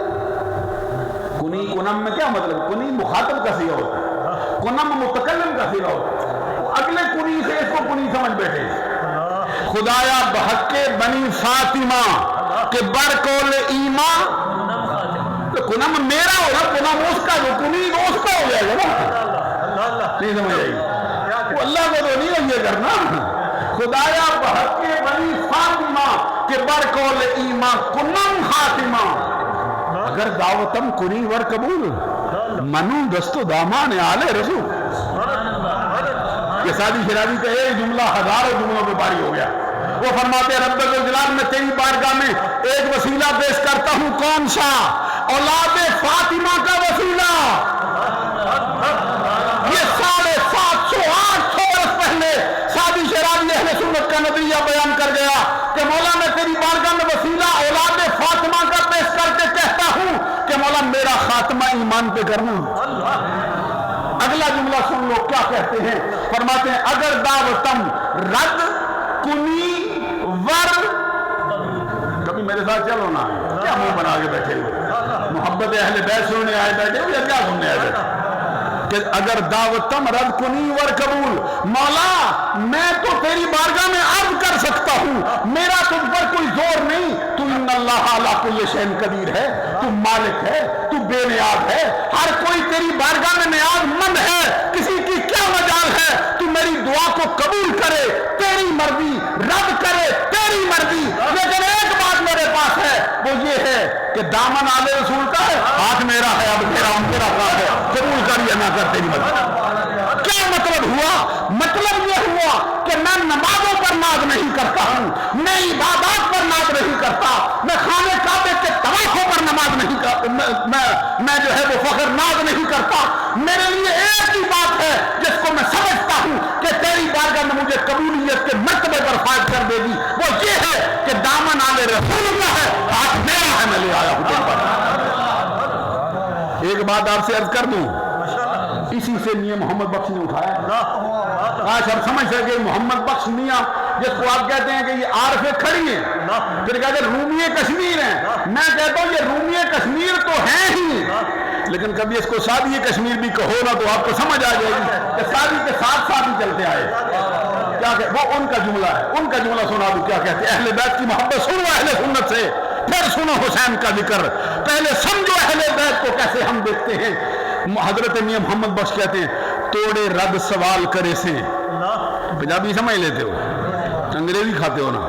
کنی کنم میں کیا مطلب، کنی مخاطب کا صیغہ ہوتا ہے، کنم متکلم کا صیغہ ہوتا ہے، اگلے کنی سے اس کو کنی سمجھ بیٹھے۔ خدایا بحق کے بنی فاطمہ کہ برکول ایمان، تو کنم میرا ہوگا، کنم اس کا، جو کنی اس کا ہو جائے گا نا، نہیں سمجھ آئی وہ اللہ کو تو نہیں یہ کرنا۔ خدایا بحق کے بنی فاطمہ کہ برکول ایمان کنم خاتمہ، اگر دعوتم کنی ور قبول منو دست و دامان آل رسول۔ یہ سادی شرازی کا ایک جملہ ہزاروں جملوں پہ باری ہو گیا۔ وہ فرماتے ہیں رب الجلال میں تیری بارگاہ میں ایک وسیلہ پیش کرتا ہوں، کون سا؟ اولاد فاطمہ کا وسیلہ۔ یہ 750-800 برس پہلے سادی شرازی اہل سنت کا نظریہ بیان کر گیا کہ مولا میں تیری بارگاہ میں وسیلہ اولاد فاطمہ کا پیش کر کے کہتا ہوں کہ مولا میرا زبان پہ کرنا. اگلا جملہ سن لو کیا کہتے ہیں. فرماتے ہیں اگر دعوتم رد کنی ور. کبھی میرے ساتھ چلو نا, کیا منہ بنا کے بیٹھے ہوئے, محبت اہل بیت سننے آئے بیٹھے ہوئے یا کیا سننے آئے بیٹھے کہ اگر دعوتم رد کنی ور قبول. مولا میں تو تیری بارگاہ میں عرض کر سکتا ہوں, میرا تجھ پر کوئی زور نہیں. تو ان اللہ علی کل شیء قدیر ہے, تو مالک ہے, تو بے نیاز ہے, ہر کوئی تیری بارگاہ میں نیاز مند ہے, کسی کی کیا مجال ہے. تو میری دعا کو قبول کرے تیری مرضی, رد کرے تیری مرضی. لیکن ایک بات میرے پاس ہے, وہ یہ ہے کہ دامن آل رسول کا ہے, ہاتھ میرا ہے, اب میرا کام ہے, قبول کر یا نہ کر تیری مرضی. کیا مطلب ہوا؟ مطلب یہ ہوا کہ میں نمازوں پر ناز نہیں کرتا ہوں, میں عبادات پر ناز نہیں کرتا, میں خانہ کعبے کے طوافوں پر نماز نہیں کرتا, میں جو ہے وہ فخر ناز نہیں کرتا. میرے لیے ایک ہی بات ہے جس کو میں سمجھتا ہوں کہ تیری بارگاہ میں مجھے قبولیت کے مرتبے پر فائز کر دے گی, وہ یہ ہے کہ دامن آل رسول اللہ ہے, ہاتھ میرا ہے, میں لے آیا ہوں تیرے پر. ایک بات آپ سے عرض کر دوں, اسی سے میاں محمد بخش نے اٹھایا. آج ہم سمجھ سکے محمد بخش میاں جس کو آپ کہتے ہیں کہ یہ عارفیں کھڑی ہیں, پھر کہتے ہیں رومی کشمیر ہیں. میں کہتا ہوں یہ رومی کشمیر تو ہیں ہی, لیکن کبھی اس کو سادی کشمیر بھی کہو نا تو آپ کو سمجھ آ جائے گی کہ سادی کے ساتھ ساتھ ہی چلتے آئے. کیا کہ وہ ان کا جملہ ہے, ان کا جملہ سنا دو کیا کہتے ہیں. اہل بیت کی محبت سنو اہل سنت سے, پھر سنو حسین کا ذکر, پہلے سمجھو اہل بیت کو کیسے ہم دیکھتے ہیں. حضرت میاں محمد بخش کہتے ہیں توڑے رد سوال کرے سے. پنجابی سمجھ لیتے ہو, انگریزی کھاتے ہو نا,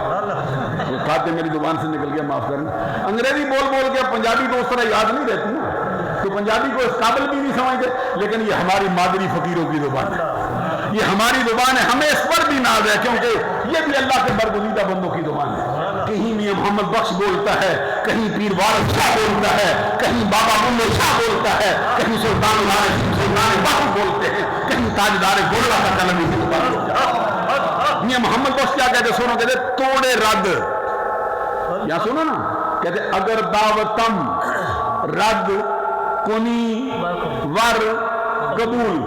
کھاتے میری زبان سے نکل گیا معاف کرنا. انگریزی بول بول کے پنجابی کو اس طرح یاد نہیں رہتی نا, تو پنجابی کو اس قابل بھی نہیں سمجھتے. لیکن یہ ہماری مادری فقیروں کی زبان ہے, یہ ہماری زبان ہے, ہمیں اس پر بھی ناز ہے کیونکہ یہ بھی اللہ کے برگزیدہ بندوں کی زبان ہے. کہیں میاں محمد بخش بولتا ہے, کہیں پیر وارث شاہ بولتا ہے, کہیں بابا ملے شاہ بولتا ہے, کہیں سلطان باہو بولتے ہیں, کہیں تاجدار گولڑا کا قلم ہی بولتا ہے. میاں محمد بخش کیا کہتے سنو, کہتے توڑے رد, یا سنو نا, کہتے اگر دعوتم رد کنی ور قبول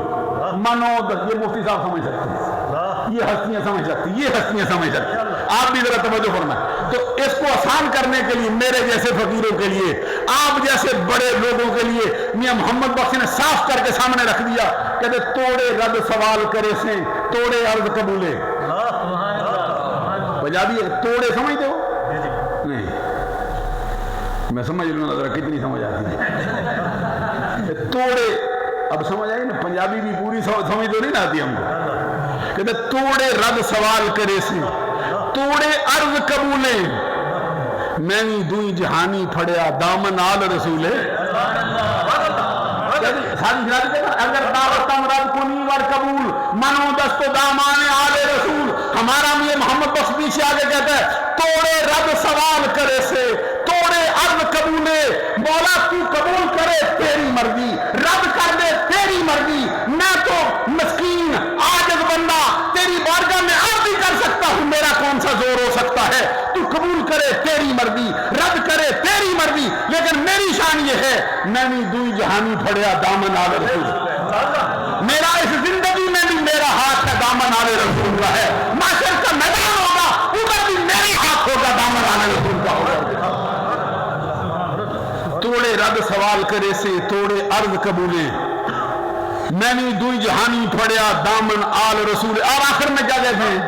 منو. یہ مفتی صاحب سمجھ سکتے ہیں, یہ ہستیاں سمجھ سکتی, یہ ہستیاں سمجھ سکتی. آپ بھی ذرا توجہ فرمائیں. تو اس کو آسان کرنے کے لیے میرے جیسے فقیروں کے لیے, آپ جیسے بڑے لوگوں کے لیے میاں محمد بخش نے صاف کر کے سامنے رکھ دیا. کہتے توڑے رد سوال کرے سے, توڑے عرض قبولے. پنجابی توڑے سمجھتے ہو نہیں, میں سمجھ لوں نا ذرا کتنی سمجھ آتی ہے. توڑے اب سمجھ آئی نا, پنجابی بھی پوری سمجھ تو نہیں آتی ہم کو. کہتے توڑے رد سوال کرے سے, توڑے عرض قبولے, میں نی دوئی جہانی پھڑیا دامن آل رسولے. اگر دعوتم رد کنی ور قبول منو دست دامان آل رسول. ہمارا میاں محمد بخش پیچھے آگے کہتا ہے توڑے رد سوال کرے سے, توڑے عرض قبولے. مولا تو قبول کرے تیری مرضی, رد کر دے تیری مرضی. میں تو مسکین عاجز بندہ تیری بارگاہ میں عرض ہی کر سکتا ہوں, میرا کون سا زور ہو سکتا ہے. تو قبول کرے تیری مرضی, رد کرے تیری مرضی. لیکن میری شان یہ ہے میں بھی دوئی جہانی پھڑیا دامن آل رسول. میرا اس زندگی میں بھی میرا ہاتھ ہے دامن آل رسول کا ہے. معاشر کا میدان ہوگا ادھر بھی میرا ہاتھ ہوگا دامن آل رسول کا ہوگا. توڑے رد سوال کرے سے, توڑے عرض قبولے, میں نے دوئی جہانی پھڑیا دامن آل رسول. اور آخر میں کیا کہتے ہیں,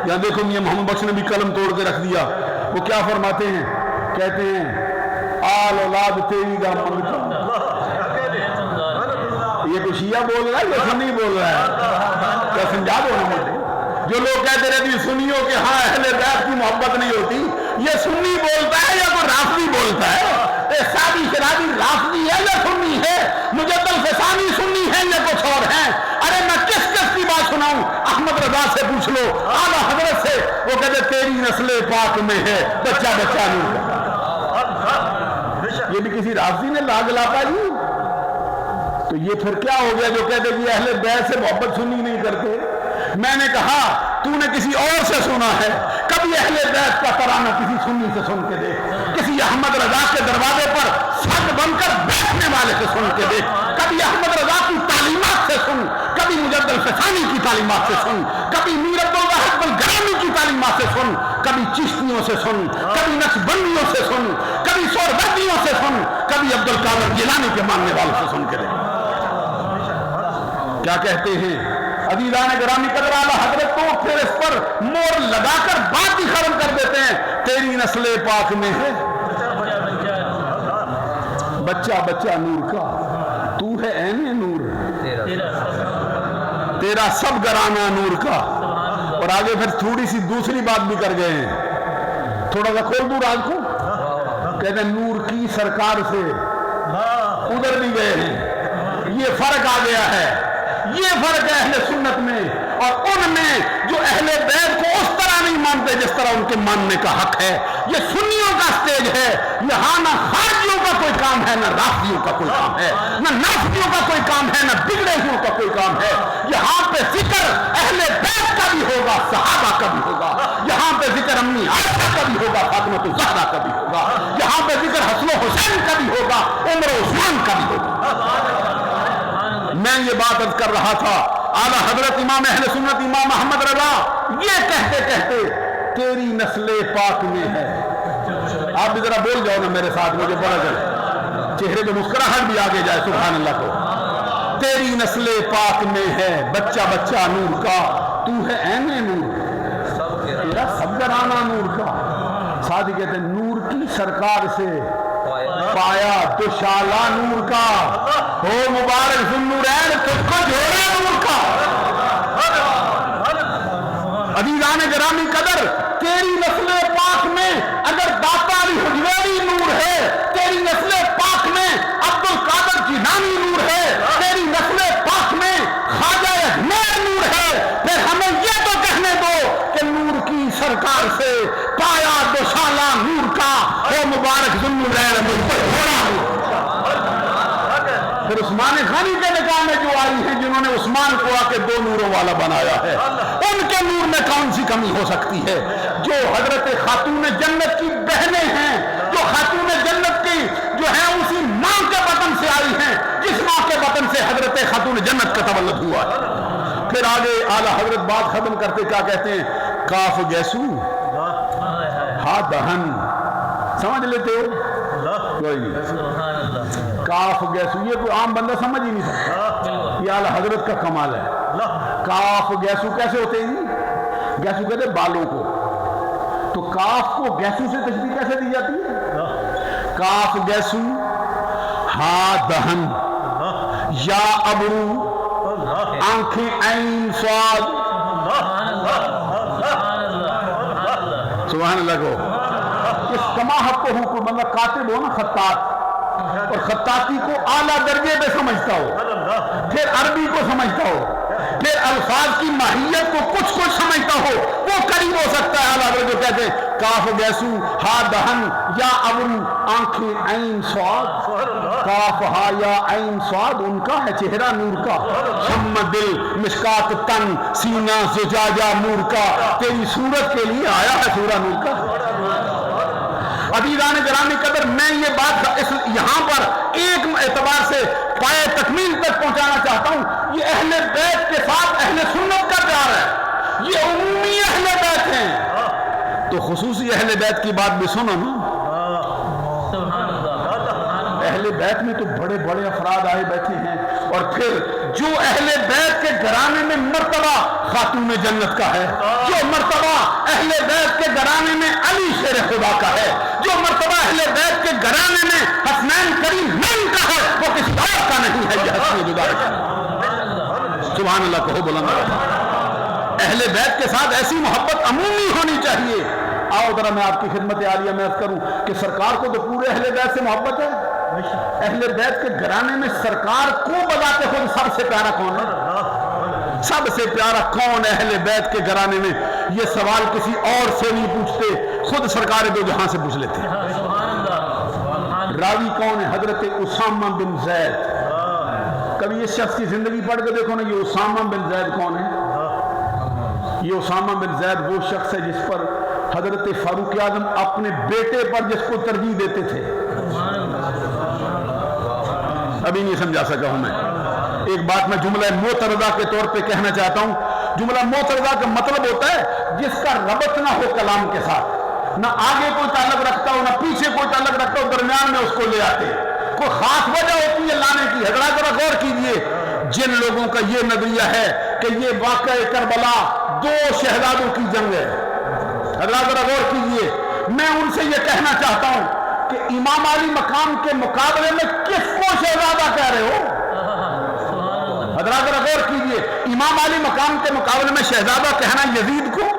یہاں دیکھو میاں محمد بخش نے بھی قلم توڑ کے رکھ دیا. وہ کیا فرماتے ہیں, کہتے ہیں آل اولاد تیری دا منگتا. یہ تو شیعہ بول رہا ہے یا سنی بول رہا ہے, کیا سمجھا دو نا مجھے. جو لوگ کہتے رہتے سنیوں کے ہاں اہل بیت کی محبت نہیں ہوتی, یہ سنی بولتا ہے یا کوئی رافضی بولتا ہے. سادی شرابی رافضی ہے یا سنی ہے, مجدل فسانی سنی ہے یا کچھ اور ہے. ارے میں کس کس کی بات سناؤں, احمد رضا سے پوچھ لو, اعلیٰ حضرت سے. وہ کہتے تیری نسل پاک میں ہے بچہ بچہ نہیں. یہ بھی کسی رافضی نے لاگ لاپا جی. تو یہ پھر کیا ہو گیا جو کہتے کہ اہل بیت سے محبت سنی نہیں کرتے. میں نے کہا تو نے کسی اور سے سنا ہے, کبھی اہل بیت کا ترانہ کسی سنی سے سن کے دیکھ. کسی احمد رضا کے دروازے پر سج بن کر بیٹھنے والا والے سے سن کے دیکھ، کبھی احمد رضا کی تعلیمات سے سن، کبھی مجد الفسانی کی تعلیمات سے سن، کبھی میر عبدالواحد الگرامی کی تعلیمات سے سن، کبھی چشتیوں سے سن، کبھی نقشبندیوں سے سن، کبھی سہروردیوں سے سن، کبھی عبد القادر جیلانی کے ماننے والوں سے سن کے دیکھ۔ کیا کہتے ہیں عزیزان گرامی قدر اعلیٰ حضرت، تو پھر اس پر مور لگا کر بات ہی ختم کر دیتے ہیں، تیری نسل پاک میں ہے بچہ بچہ نور کا، تو ہے عین نور، تیرا سب گرانا نور کا۔ اور آگے پھر تھوڑی سی دوسری بات بھی کر گئے ہیں، تھوڑا سا کھول دوں راز کو، کہتے ہیں نور کی سرکار سے ادھر بھی گئے ہیں، یہ فرق آ گیا ہے، یہ فرق ہے اہل سنت میں اور ان میں جو اہل بیت کو اس طرح نہیں مانتے جس طرح ان کے ماننے کا حق ہے۔ یہ سنیوں کا سٹیج ہے، یہاں نہ خارجیوں کا کوئی کام ہے، نہ رافضیوں کا کوئی کام ہے، نہ نافضیوں کا کوئی کام ہے، نہ بگڑے ہوئوں کا کوئی کام ہے۔ یہاں پہ ذکر اہل بیت کا بھی ہوگا، صحابہ کا بھی ہوگا، یہاں پہ ذکر امی عائشہ کا بھی ہوگا، فاطمہ الزہرا کا بھی ہوگا، یہاں پہ ذکر حسن و حسین کا بھی ہوگا، عمر و عثمان کا بھی ہوگا۔ میں یہ بات عرض کر رہا تھا، اعلیٰ حضرت امام اہل سنت امام احمد رضا یہ کہتے کہتے تیری نسل پاک میں ہے، آپ بھی ذرا بول جاؤ نا میرے ساتھ، مجھے بڑا چلے چہرے پہ مسکراہٹ بھی آگے جائے، سبحان اللہ کو، تیری نسل پاک میں ہے بچہ بچہ نور کا، تو ہے عین نور، تیرا سب گرانا نور کا۔ ساتھ ہی کہتے ہیں نور کی سرکار سے پایا دوشالہ نور کا، ہو مبارک ذوالنورین تجھ کو جوڑا نور کا۔ عزیزان گرامی قدر، تیری نسل پاک میں اگر داتا علی حجویری نور ہے، تیری نسل پاک میں عبد القادر جیلانی نور ہے، تیری نسل پاک میں خواجہ اجمیر نور ہے، پھر ہمیں یہ تو کہنے دو کہ نور کی سرکار سے پایا دوشالہ نور کا، ہو مبارک ذوالنورین تجھ کو جوڑا نور۔ پھر عثمان غنی کے نکاح میں جو آئی ہیں جنہوں نے عثمان کو آ کے دو نوروں والا بنایا ہے، ان کے نور میں کون سی کمی ہو سکتی ہے؟ جو حضرت خاتون جنت کی بہنیں ہیں، جو خاتون جنت کی جو ہیں اسی ماں کے بطن سے آئی ہیں جس ماں کے بطن سے حضرت خاتون جنت کا تولد ہوا ہے۔ پھر آگے اعلیٰ حضرت بات ختم کرتے کیا کہتے ہیں، کاف گیسو ہا دہن، سمجھ لیتے ہو؟ کوئی نہیں، کاف گیسو یہ کوئی عام بندہ سمجھ ہی نہیں سکتا، یہ اعلیٰ حضرت کا کمال ہے۔ کاف گیسو کیسے ہوتے ہیں؟ گیسو کہتے ہیں بالوں کو، تو کاف کو گیسو سے تشبیہ کیسے دی جاتی ہے؟ کاف گیسو ہا دہن یا ابرو آنکھیں عین سواد، سبحان اللہ کو اس کماحت کو کوئی بندہ کاتب ہو نا، خطاط، اور خطاطی کو اعلیٰ درجے پہ سمجھتا ہو، پھر عربی کو سمجھتا ہو، پھر الفاظ کی ماہیت کو کچھ سمجھتا ہو، وہ قریب ہو سکتا ہے اعلیٰ درجے جو کہتے ہیں کاف گیسو ہا دہن یا ابرو آنکھیں عین سواد، کاف ہا یا عین سواد ان کا ہے چہرہ نور کا، شم دل مشکات تن سینہ زجاجہ نور کا، تیری صورت کے لیے آیا ہے سورہ نور کا۔ عزیزان گرامی قدر، میں یہ بات یہاں پر ایک اعتبار سے پائے تکمیل تک پہنچانا چاہتا ہوں، یہ اہل بیت کے ساتھ اہل سنت کا پیار ہے، یہ عمومی اہل بیت ہیں، تو خصوصی اہل بیت کی بات بھی سنو نا۔ اہل بیت میں تو بڑے بڑے افراد آئے بیٹھے ہیں، اور پھر جو اہل بیت کے گھرانے میں مرتبہ خاتون جنت کا ہے، جو مرتبہ اہل بیت کے گھرانے میں علی شیر خدا کا ہے، جو مرتبہ اہل بیت کے گھرانے میں حسنین کریم نین کا ہے، وہ کسی اور کا نہیں ہے، یہ حسن جدا ہے۔ سبحان اللہ کہو بلند۔ اہل بیت کے ساتھ ایسی محبت عمومی ہونی چاہیے۔ آؤ ذرا میں آپ کی خدمت عالیہ میں عرض کروں کہ سرکار کو تو پورے اہل بیت سے محبت ہے، اہل بیت کے گھرانے میں سرکار کو بذات خود سب سے پیارا کون ہے؟ سب سے پیارا کون اہل بیت کے گھرانے میں؟ یہ سوال کسی اور سے نہیں پوچھتے، خود سرکار دو جہاں سے پوچھ لیتے ہیں۔ راوی کون ہے؟ حضرت اسامہ بن زید۔ کبھی اس شخص کی زندگی پڑھ کے دیکھو نا، یہ اسامہ بن زید کون ہے؟ یہ اسامہ بن زید وہ شخص ہے جس پر حضرت فاروق اعظم اپنے بیٹے پر جس کو ترجیح دیتے تھے، ابھی نہیں سمجھا سکا ہوں میں. ایک بات میں جملہ معترضہ کے طور پہ کہنا چاہتا ہوں. جملہ معترضہ کا مطلب ہوتا ہے جس کا ربط نہ ہو کلام کے ساتھ, نہ آگے کوئی تعلق رکھتا ہو نہ پیچھے کوئی تعلق رکھتا ہو, درمیان میں اس کو لے آتے. کوئی خاص وجہ ہوتی ہے لانے کی. حضرات ذرا غور کیجئے, جن لوگوں کا یہ نظریہ ہے کہ یہ واقعہ کربلا دو شہزادوں کی جنگ ہے, حضرات ذرا غور کیجئے, میں ان سے یہ کہنا چاہتا ہوں کہ امام علی مقام کے مقابلے میں کس کو شہزادہ کہہ رہے ہو؟ حضرات ذرا غور کیجئے, امام علی مقام کے مقابلے میں شہزادہ کہنا یزید کو,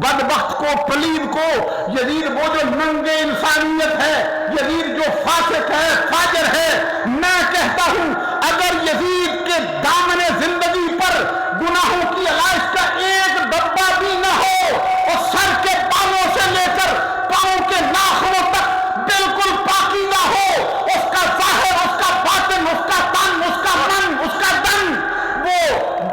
بدبخت کو, پلید کو, یزید وہ جو ننگے انسانیت ہے, یزید جو فاسق ہے, فاجر ہے. میں کہتا ہوں اگر یزید کے دامن زندگی پر گناہوں کی علائش کا ایک دبا بھی نہ ہو, اور سر کے بالوں سے لے کر پاؤں کے ناخنوں تک بالکل پاکیزہ ہو, اس کا ظاہر, اس کا باطن, اس کا تن, اس کا من, اس کا دن وہ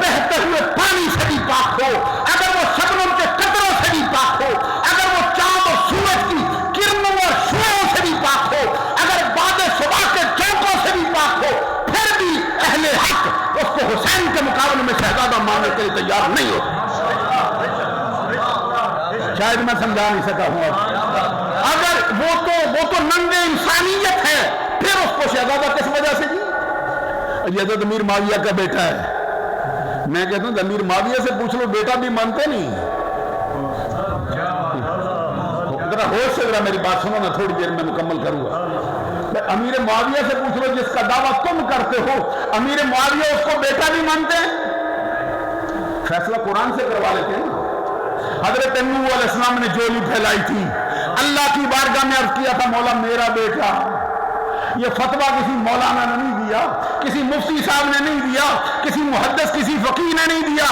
بہتے ہوئے پانی سے بھی پاک ہو, اگر وہ شبنم کے قطروں سے بھی پاک ہو, اگر وہ چاند اور سورج کی کرنوں اور شعاعوں سے بھی پاک ہو, اگر باد صبح کے چوکوں سے بھی پاک ہو, پھر بھی اہل حق اس کو حسین کے مقابلے میں شہزادہ ماننے کے لیے تیار نہیں ہو. شاید میں سمجھا نہیں سکا ہوں. اگر وہ تو ننگے انسانیت ہے, پھر اس کو شہزادہ کس وجہ سے جی؟ یہ تو امیر معاویہ کا بیٹا ہے. میں کہتا ہوں امیر معاویہ سے پوچھ لو, بیٹا بھی مانتے نہیں. ذرا ہوش سے ذرا میری بات سنو, میں تھوڑی دیر میں مکمل کروں گا. امیر معاویہ سے پوچھ لو جس کا دعویٰ تم کرتے ہو, امیر معاویہ اس کو بیٹا بھی مانتے ہیں. فیصلہ قرآن سے کروا لیتے ہیں نا. حضرت نوح علیہ السلام نے جولی پھیلائی تھی, اللہ کی بارگاہ میں عرض کیا تھا مولا میرا بیٹا. یہ فتویٰ کسی مولانا نے نہیں دیا, کسی مفتی صاحب نے نہیں دیا, کسی محدث, کسی فقیہ نے نہیں دیا.